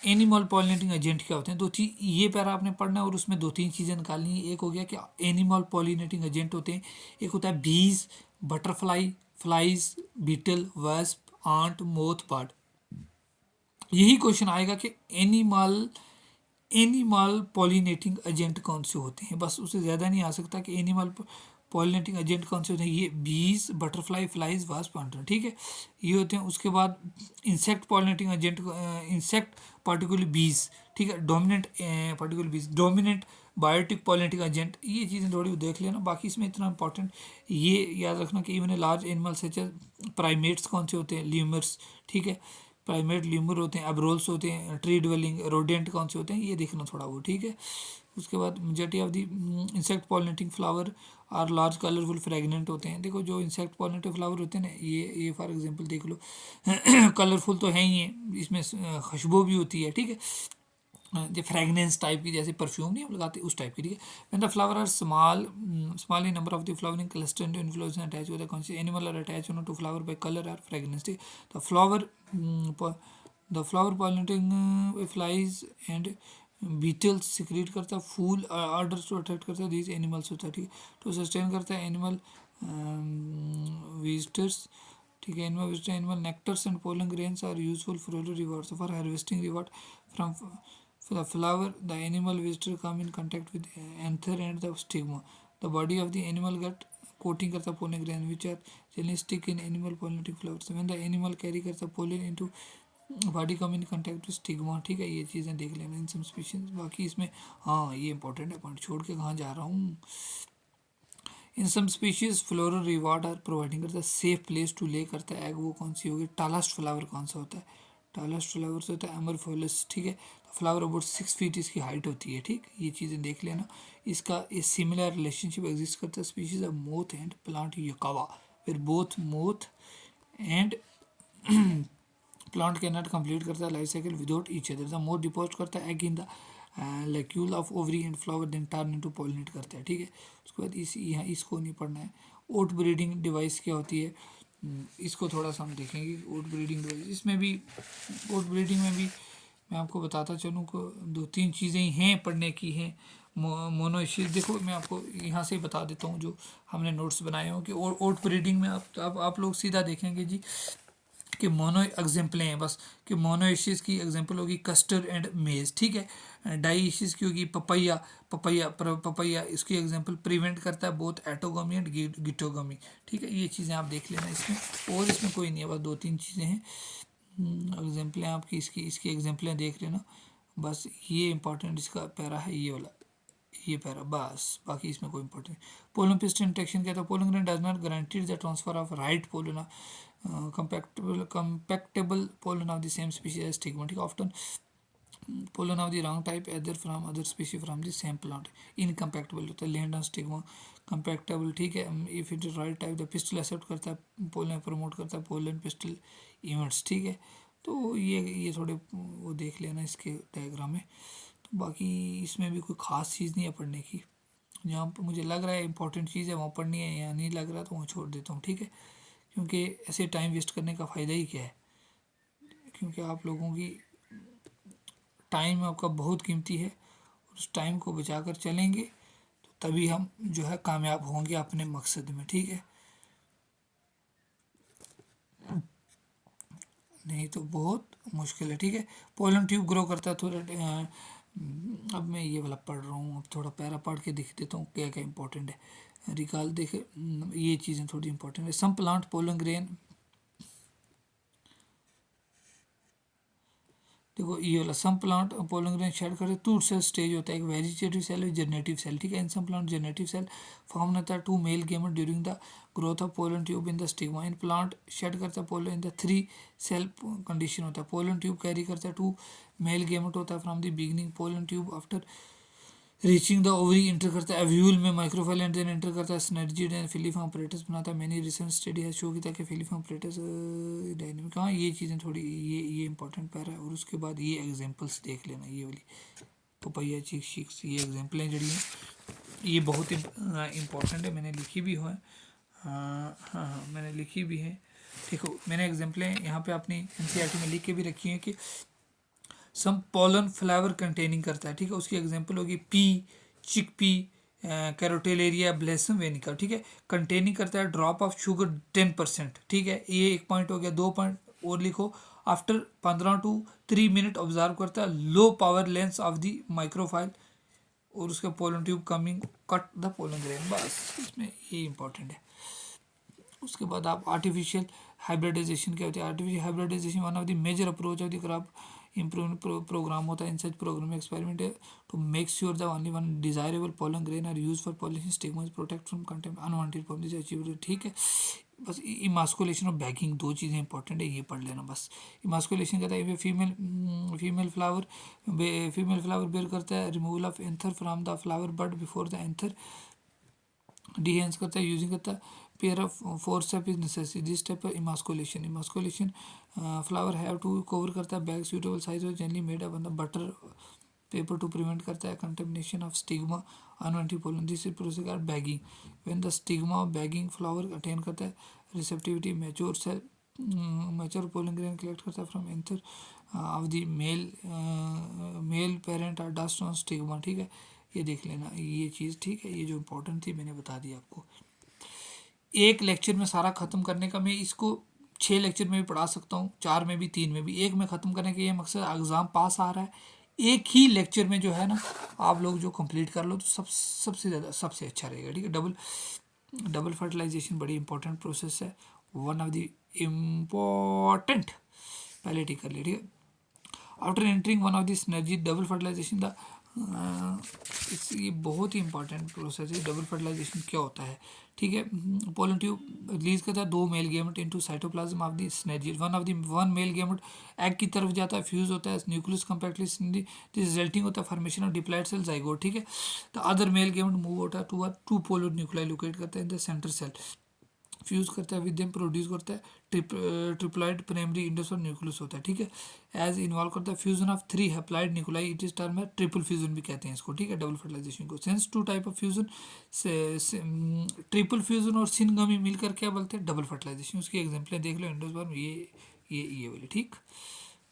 S1: एनिमल पॉलिनेटिंग एजेंट क्या होते हैं। दो चीज ये पैरा आपने पढ़ना है और उसमें दो तीन चीज़ें निकालनी है। एक हो गया कि एनिमल पॉलिनेटिंग एजेंट होते हैं, एक होता है bees, butterfly, flies, beetle, wasp, ant, moth, bird. यही क्वेश्चन आएगा कि एनिमल पॉलिनेटिंग एजेंट कौन से होते हैं, बस उससे ज़्यादा नहीं आ सकता कि एनिमल पॉलिनेटिंग एजेंट कौन से होते हैं। ये बीज, बटरफ्लाई, फ्लाइज, वास्प, आंट। ठीक है, ये होते हैं। उसके बाद insect pollinating agent, insect particularly बीज। ठीक है, डोमिनेंट पर्टिकुलर बीज, डोमिनेंट बायोटिक पॉलिनेटिंग एजेंट। ये चीज़ें थोड़ी देख लेना, बाकी इसमें इतना इंपॉर्टेंट ये याद रखना कि even large animal such as primates कौन से होते हैं, ल्यूमर्स। ठीक है, प्राइमेट ल्यूमर होते हैं, एब्रोल्स होते हैं, ट्री ड्वेलिंग रोडेंट कौन से होते हैं, ये देखना थोड़ा वो। ठीक है, उसके बाद majority of the insect pollinating flower are large colourful fragrant होते हैं। देखो जो इंसेक्ट पॉलिनेटिव फ्लावर होते हैं ना, ये फॉर एग्जांपल देख लो कलरफुल तो है ही है, इसमें खुशबू भी होती है। ठीक है, जो फ्रेगनेंस टाइप की, जैसे परफ्यूम नहीं हम लगाते उस टाइप की। ठीक है, when the flower are small in number of the flowering cluster and inflorescence attach with the कौन सी animal are attach to flower by colour or fragrance. ठीक है, the flower pollinating flies and beetles secrete करता है फूल orders to attract करता है these animals होता है। ठीक है, तो सस्टेन करता है एनिमल विजिटर्स। ठीक है, animal visitor animal nectars and pollen grains are useful for rewards for harvesting reward from the flower. The animal visitor come in contact with anther and the stigma. The body of the animal get coating करता pollen grain which are generally stick in animal pollinating flowers. When the animal carry करता pollen into body come in contact with stigma। ठीक है, ये चीज़ें देख लेना इन सब species. बाकी इसमें हाँ ये इंपॉर्टेंट है, पॉइंट छोड़ के कहाँ जा रहा हूँ। In some species floral reward are providing करता है सेफ प्लेस टू ले करता है एग। वो कौन सी होगी, टालास्ट फ्लावर कौन सा होता है, टालास्ट फ्लावर से होता है एमरफोलस। ठीक है, तो फ्लावर अबाउट 6 फीट इसकी हाइट होती है। ठीक, ये चीज़ें देख लेना। इसका ये सिमिलर रिलेशनशिप एग्जिस्ट करता है species of moth and plant yucca, फिर both moth and plant can not complete करता है life cycle without each other. The moth depose करता है egg in the locule of ovary and flower then turn into pollinate करता है। ठीक है, उसके बाद यहाँ इसको नहीं पढ़ना है। ओट ब्रीडिंग डिवाइस क्या होती है, इसको थोड़ा सा हम देखेंगे। ओट ब्रीडिंग डिवाइस, इसमें भी ओट ब्रीडिंग में भी मैं आपको बताता चलूँ को दो तीन चीज़ें हैं पढ़ने की हैं। मोनोइशीज देखो, मैं आपको यहाँ से बता देता हूँ जो हमने नोट्स बनाए हों कि ओट ब्रीडिंग में आप लोग सीधा देखेंगे जी कि मोनो एग्जाम्पलें हैं बस, कि मोनोइशीज की एग्जाम्पल होगी कस्टर्ड एंड मेज। ठीक है, डाइशीज की होगी पपैया, पपैया इसकी एग्जाम्पल प्रिवेंट करता है बोथ एटोगमी एंड गिटोगमी। ठीक है, ये चीज़ें आप देख लेना इसमें, और इसमें कोई नहीं है, बस दो तीन चीज़ें हैं एग्जाम्पलें आपकी, इसकी एग्जाम्पलें देख लेना बस। ये इंपॉर्टेंट इसका पैरा है, ये वाला, ये पैरा बस, बाकी इसमें कोई इंपॉर्टेंट। पोलन पिस्टन इंटेक्शन कहता है pollen grain does not guarantee the transfer of right pollen compactable pollen of the same species as stigma। ठीक, often pollen of the wrong type either from other species from the same plant incompatible होता है land on stigma compactable। ठीक है, if it is right type the pistil accept करता है pollen, promote करता है pollen pistil events। ठीक है, तो ये थोड़े वो देख लेना इसके डायग्राम में। तो बाकी इसमें भी कोई ख़ास चीज़ नहीं है पढ़ने की, जहाँ पर मुझे लग रहा है इंपॉर्टेंट चीज़ है वहाँ पढ़नी है, या नहीं लग रहा तो वहाँ छोड़ देता हूँ। ठीक है, क्योंकि ऐसे टाइम वेस्ट करने का फ़ायदा ही क्या है, क्योंकि आप लोगों की टाइम आपका बहुत कीमती है, उस टाइम को बचा कर चलेंगे तो तभी हम जो है कामयाब होंगे अपने मकसद में। ठीक है, नहीं तो बहुत मुश्किल है। ठीक है, पोलन ट्यूब ग्रो करता है थोड़ा अब मैं ये वाला पढ़ रहा हूँ, अब थोड़ा पैरा पढ़ के दिख देता हूँ क्या क्या इंपॉर्टेंट है। रिकॉल देखे, ये चीज़ें थोड़ी इंपॉर्टेंट है। सम प्लांट पोलन ग्रेन देखो ये वाला some plant pollen grain shed करते टू सेल स्टेज होता है, एक वेजिटेटिव सेल और जनरेटिव सेल, ठीक है। In some plant generative cell form होता है two male gamete during the growth of pollen tube in the stigma. In plant shed करता है pollen in the 3 cell condition होता है। पोलन ट्यूब कैरी करता है टू मेल गेमेट होता है from the beginning. Pollen tube after reaching the ovary inter करता है एव्यूल में माइक्रोफाइल एंड देन एंटर करता है सिनर्जिड एंड फिलीफॉर्म ऑपरेटर्स बनाता है। मैनी रिसेंट स्टडी है शो की था कि फिलीफॉर्म ऑपरेटर्स डायनेमिक, हाँ ये चीज़ें थोड़ी ये इंपॉर्टेंट पैर है। और उसके बाद ये एग्जांपल्स देख लेना, ये वाली पपैया चीक चीक्स, ये एग्जांपलें जड़ी हैं ये बहुत इंपॉर्टेंट है, मैंने लिखी भी है। हाँ हाँ हाँ मैंने लिखी भी है। देखो मैंने एग्जांपलें यहाँ पे अपनी एनसीईआरटी में लिख के भी रखी हैं कि सम पोलन फ्लावर कंटेनिंग करता है, ठीक है। उसकी एग्जांपल होगी पी, चिक पी, कैरोटेलेरिया, ब्लेसम वेनिका, ठीक है। कंटेनिंग करता है ड्रॉप ऑफ शुगर 10%, ठीक है। ये एक पॉइंट हो गया। 2 पॉइंट और लिखो। आफ्टर 15 to 3 मिनट ऑब्जर्व करता है low power lens of the माइक्रोफाइल और उसका pollen tube coming cut the pollen grain, बस इसमें ये इंपॉर्टेंट है। उसके बाद आप आर्टिफिशियल हाइब्रिडाइजेशन क्या होती है। Artificial hybridisation one of the major approach of the crop improvement programme होता है। In such programme experiment to make sure the only one desirable pollen grain are use for pollination stigmas protect from contam unwanted form this achieve, ठीक है। बस emasculation और bagging दो चीज़ें important है, ये पढ़ लेना बस। इमास्कुलेशन कहता है फीमेल फ्लावर बेयर करता है removal of anther from the flower bud before the anther dehisce करता है यूजिंग करता है pair of 4 step is necessary this type of emasculation flower have to cover करता है बैग सूटेबल साइज और generally made up on the butter paper to prevent करता है contamination of stigma unwanted pollen this is process called bagging when the stigma bagging flower attain करता है receptivity mature cell mature pollen grain collect करता है from anther of the male parent और dust on stigma, ठीक है। ये देख लेना ये चीज़, ठीक है। ये जो इम्पोर्टेंट थी मैंने बता दी आपको। एक लेक्चर में सारा ख़त्म करने का, मैं इसको 6 लेक्चर में भी पढ़ा सकता हूँ, 4 में भी, 3 में भी। एक में ख़त्म करने का ये मकसद, एग्ज़ाम पास आ रहा है, एक ही लेक्चर में जो है ना आप लोग जो कंप्लीट कर लो तो सबसे ज़्यादा सबसे अच्छा रहेगा, ठीक है। डबल फर्टिलाइजेशन बड़ी इंपॉर्टेंट प्रोसेस है, वन ऑफ द इम्पॉर्टेंट, पहले टिक कर लिया, ठीक है। After entering one of the synergid double fertilisation the ये बहुत ही इंपॉर्टेंट प्रोसेस है। डबल फर्टिलाइजेशन क्या होता है, ठीक है। पोलन ट्यूब रिलीज करता है 2 male gamete into cytoplasm of the synergid. One male gamete egg की तरफ जाता है, फ्यूज होता है न्यूक्लियस कंपैक्टली रिजल्टिंग होता है formation of diploid cell zygote, ठीक है। The other male gamete move होता है टू 2 पोलर न्यूक्लियाई लोकेट करता है in the centre cell, fuse करता है विद देम प्रोड्यूस करता है ट्रिप्लॉइड प्राइमरी इंडोसोम न्यूक्लियस होता है, ठीक है। एज इन्वॉल्व करता है fusion of 3 haploid nuclei, it is term है ट्रिपल फ्यूजन भी कहते हैं इसको, ठीक है। डबल फर्टिलाइजेशन को sense 2 type of fusion triple fusion और सिनगमी मिलकर क्या बोलते हैं डबल फर्टिलाइजेशन। उसकी एग्जांपलें देख लो एंडोस्पर्म, ये वाली, ठीक।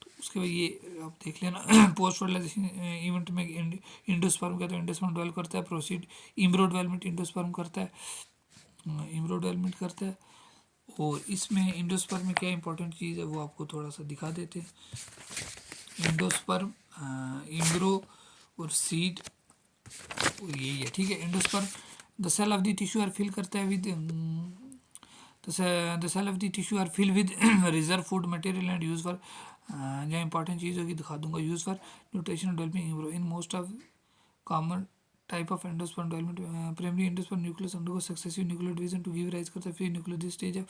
S1: तो उसके बाद ये आप देख लेना पोस्ट फर्टिलाइजेशन इवेंट में इंडोस्पर्म कहते हैं, इंडोस्पर्म डेवलप करता है, प्रोसीड इम्ब्रो डेवलपमेंट इंडोस्पर्म करता है, इम्ब्रो डेवलपमेंट करता है। और इसमें इंडोस्पर्म में क्या इंपॉर्टेंट चीज़ है वो आपको थोड़ा सा दिखा देते हैं। इंडोस्पर्म, इम्ब्रो और सीड यही है, ठीक है। Endosperm the cell of the tissue are fill करता है with the cell of the tissue are fill with reserve food material and use for, जो इंपॉर्टेंट चीज़ होगी दिखा दूंगा, use for nutrition developing embryo in most of common type of endosperm development. Primary endosperm nucleus undergo successive nuclear division to give rise करता है free nuclear. This stage of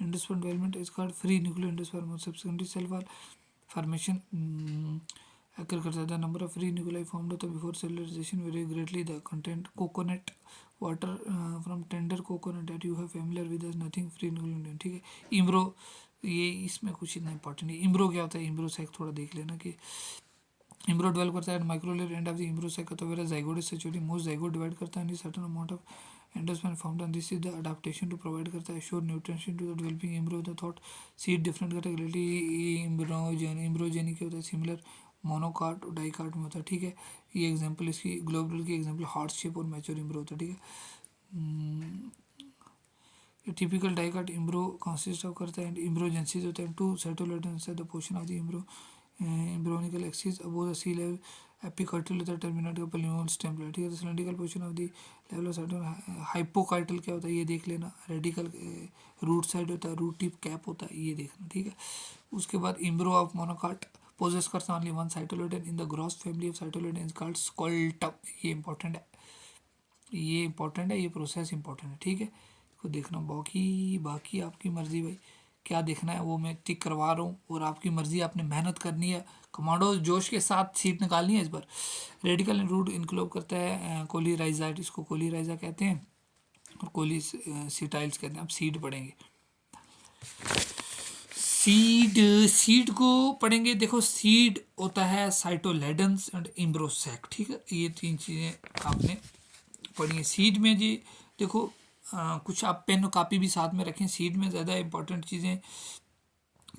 S1: endosperm development is called free nuclear endosperm और subsequently cell wall formation occur करता है। The number of free nuclei formed होता है before cellularisation very greatly. The content coconut water from tender coconut that you have familiar with nothing free nuclear, ठीक है। Embryo, ये इसमें कुछ इतना इंपॉर्टेंट नहीं। इम्ब्रो क्या होता है, इम्ब्रो से थोड़ा देख लेना कि इम्ब्रो डेवलप करता है micropylar end of the embryo sac तो where a zygote is situated most zygote divide करता है certain amount of endosperm found on this is the adaptation to provide करता है sure nutrition to the developing embryo the thought seed different category embryogenic होता है similar मोनोकार्ट और डाइकार्ट में होता है, ठीक है। ये एग्जांपल इसकी ग्लोबल की एग्जांपल हार्ट शेप और मैच्योर इम्ब्रो होता है, ठीक है। Typical dicot embryo consist of करता है इम्ब्रोजेंसिस होता है two cotyledons the portion of the embryo embryonical axis above the sea level, epicotyl होता है टर्मिनेट का पोलिनोल स्टेम, ठीक है। Cylindrical portion of the level of side. Hypocotyl क्या होता है ये देख लेना, रेडिकल रूट साइड होता है, रूट टिप कैप होता है ये देखना, ठीक है। उसके बाद इम्ब्रो ऑफ मोनोकार्ट possess करता only one cytoliden in the gross family of cytoliden is called स्कोल्टम। ये इंपॉर्टेंट है, ये इंपॉर्टेंट है, ये प्रोसेस इंपॉर्टेंट है, ठीक है। इसको देखना, बाकी आपकी मर्जी भाई, क्या देखना है वो मैं टिक करवा रहा हूँ, और आपकी मर्जी, आपने मेहनत करनी है, कमांडो जोश के साथ सीट निकालनी है इस बार। रेडिकल रूट इनक्लोब करता है कोलीराइजाइट, इसको कोलीराइजा कहते हैं, और कोलीसिटाइल्स कहते हैं। अब सीड पढ़ेंगे, सीड को पढ़ेंगे। देखो सीड होता है साइटोलेडन्स एंड इम्ब्रोसैक, ठीक है, ये 3 चीज़ें आपने पढ़ी है। सीड में जी देखो कुछ आप पेन और कापी भी साथ में रखें। सीड में ज़्यादा इंपॉर्टेंट चीज़ें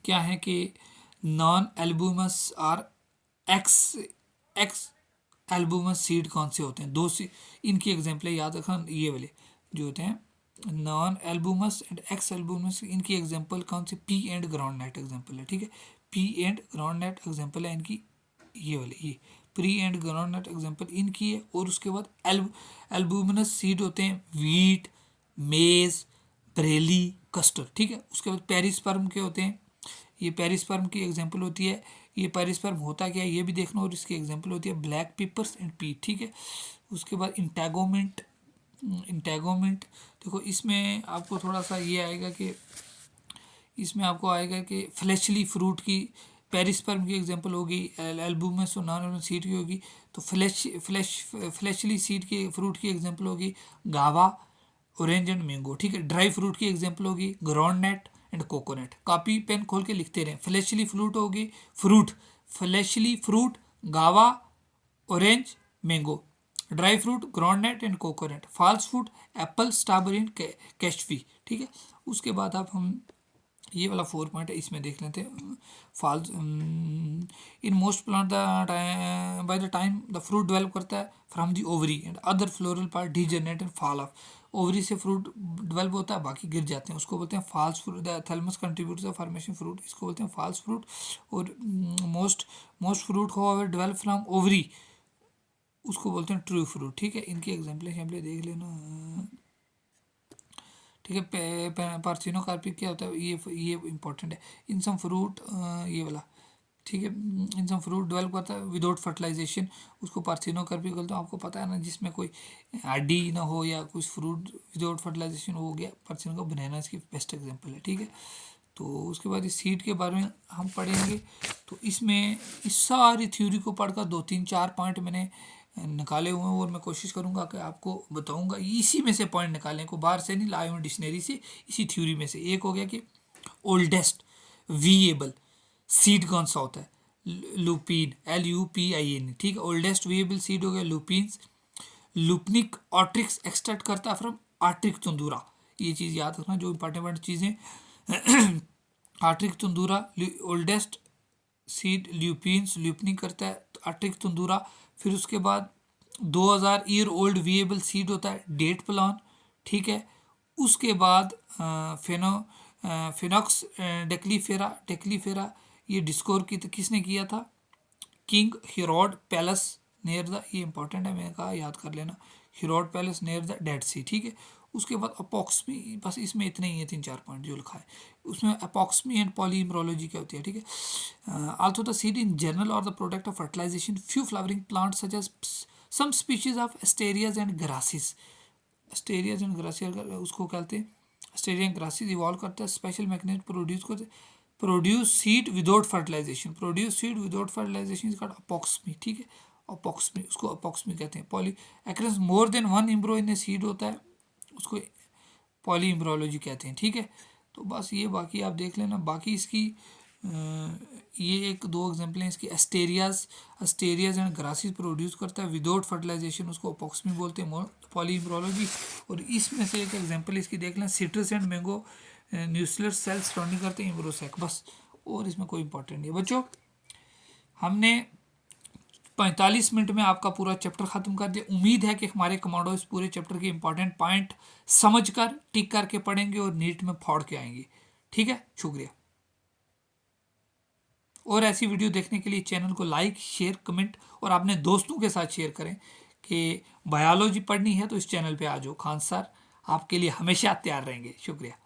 S1: क्या हैं कि नॉन एल्बुमस और एक्स एल्बुमस सीड कौन से होते हैं, 2 इनकी एग्जाम्पल याद रखना। ये वाले जो होते हैं non albuminous and ex albuminous, इनकी एग्जांपल कौन सी, pea and groundnut example है, ठीक है। Pea and groundnut example है इनकी, ये वाली, ये pea and groundnut example इनकी है। और उसके बाद एल्बुमिनस सीड होते हैं वीट, मेज, बरेली, कस्टर्ड, ठीक है। उसके बाद पेरिस्पर्म के होते हैं, ये पेरिस्पर्म की एग्जांपल होती है। ये पेरिस्पर्म होता क्या है ये भी देखना, और इसकी एग्जांपल होती है ब्लैक पेपर्स एंड पीट, ठीक है। उसके बाद इंटैगोमेंट देखो, इसमें आपको थोड़ा सा ये आएगा कि इसमें आपको आएगा कि फ्लैशली फ्रूट की, पेरिस्पर्म की एग्जांपल होगी, एल्बुमस और नॉन सीड की होगी। तो फ्लैशली सीड के फ्रूट की एग्जांपल होगी गावा, ऑरेंज एंड मैंगो, ठीक है। ड्राई फ्रूट की एग्जांपल होगी groundnut and coconut. Copy pen खोल के लिखते रहें। फ्लैशली फ्रूट होगी fleshy fruit guava, orange, mango. Dry fruit groundnut and coconut. False fruit apple, strawberry and cashew, ठीक है। उसके बाद आप हम ये वाला 4 पॉइंट है, इसमें देख लेते हैं। False in most plant by the time the fruit develop करता है from the ovary and other floral part degenerate and fall off. Ovary से फ्रूट डेवलप होता है, बाकी गिर जाते हैं, उसको बोलते हैं false fruit. The thalamus contributes the formation fruit, इसको बोलते हैं फॉल्स फ्रूट। और मोस्ट फ्रूट को डेवलप फ्रॉम ओवरी, उसको बोलते हैं ट्रू फ्रूट, ठीक है। इनकी एग्जाम्पल देख लेना, ठीक है। पार्थिनोकार्पिक क्या होता है, ये इंपॉर्टेंट है। इन सम फ्रूट, ये वाला, ठीक है। इन सम फ्रूट डेवलप करता है विदाउट फर्टिलाइजेशन, उसको पार्थिनोकार्पिक बोलते हैं। आपको पता है ना, जिसमें कोई हड्डी ना हो या कुछ फ्रूट विदाउट फर्टिलाइजेशन हो गया, पार्थिनो का बनाना इसकी बेस्ट एग्जाम्पल है, ठीक है। तो उसके बाद इस सीड के बारे में हम पढ़ेंगे। तो इसमें इस सारी थ्योरी को पढ़कर 2-3-4 पॉइंट मैंने निकाले हुए हैं, और मैं कोशिश करूंगा कि आपको बताऊंगा, इसी में से पॉइंट निकालें, को बाहर से नहीं लाए हुए डिक्शनरी से, इसी थ्योरी में से। एक हो गया कि ओल्डेस्ट वीएबल सीड कौन सा होता है, लुपीन, LUPIN, ठीक है। ओल्डेस्ट वीएबल सीड हो गया लुपीन्स। लुपनिक ऑट्रिक्स एक्सट्रैक्ट करता है फ्रॉम आर्ट्रिक तंदूरा, ये चीज़ याद रखना, जो इंपॉर्टेंट चीज़ें। आर्ट्रिक तंदूरा ओल्डेस्ट सीड ल्यूपिन्स, ल्यूपनिक करता है आर्ट्रिक तंदूरा। फिर उसके बाद 2000 ईयर ओल्ड वीएबल सीड होता है डेट प्लान, ठीक है। उसके बाद फिनॉक्स डेक्लीफेरा, ये डिस्कोर किसने किया था, king Herod palace near the, ये इंपॉर्टेंट है, मैंने कहा याद कर लेना, Herod palace near the Dead Sea, ठीक है। उसके बाद अपॉक्समी, बस इसमें इतने ही है 3-4 पॉइंट जो लिखा है उसमें। अपॉक्समी एंड पॉलीमरोलॉजी क्या होती है, ठीक है। Also the seed in general और the product of fertilisation few flowering plant such as some species of asteraceae and grasses. Asteraceae and grasses उसको कहते हैं, एस्टेरिया एंड ग्रासिस इवॉल्व करता है special magnet produce seed without fertilisation is called apomixis, ठीक है। Apomixis, उसको apomixis कहते हैं। Poly occurrence more than 1 embryo in a seed होता है, उसको पॉली एम्ब्रोलॉजी कहते हैं, ठीक है। तो बस ये बाकी आप देख लेना। बाकी इसकी ये 1-2 एग्जाम्पल हैं इसकी। एस्टेरियाज एंड ग्रासिस प्रोड्यूस करता है विदाउट फर्टिलाइजेशन, उसको अपॉक्समी बोलते हैं, पॉली एम्ब्रोलॉजी। और इसमें से एक एग्जाम्पल इसकी देख लें, citrus and mango nuclear cells surrounding करते हैं एम्ब्रोसैक, बस। और इसमें कोई इंपॉर्टेंट नहीं है बच्चों। हमने 45 मिनट में आपका पूरा चैप्टर ख़त्म कर दिया। उम्मीद है कि हमारे कमांडो इस पूरे चैप्टर के इंपॉर्टेंट पॉइंट समझकर टिक करके पढ़ेंगे और नीट में फाड़ के आएंगे, ठीक है। शुक्रिया। और ऐसी वीडियो देखने के लिए चैनल को लाइक, शेयर, कमेंट और अपने दोस्तों के साथ शेयर करें कि बायोलॉजी पढ़नी है तो इस चैनल पे आ जाओ। खान सर आपके लिए हमेशा तैयार रहेंगे। शुक्रिया।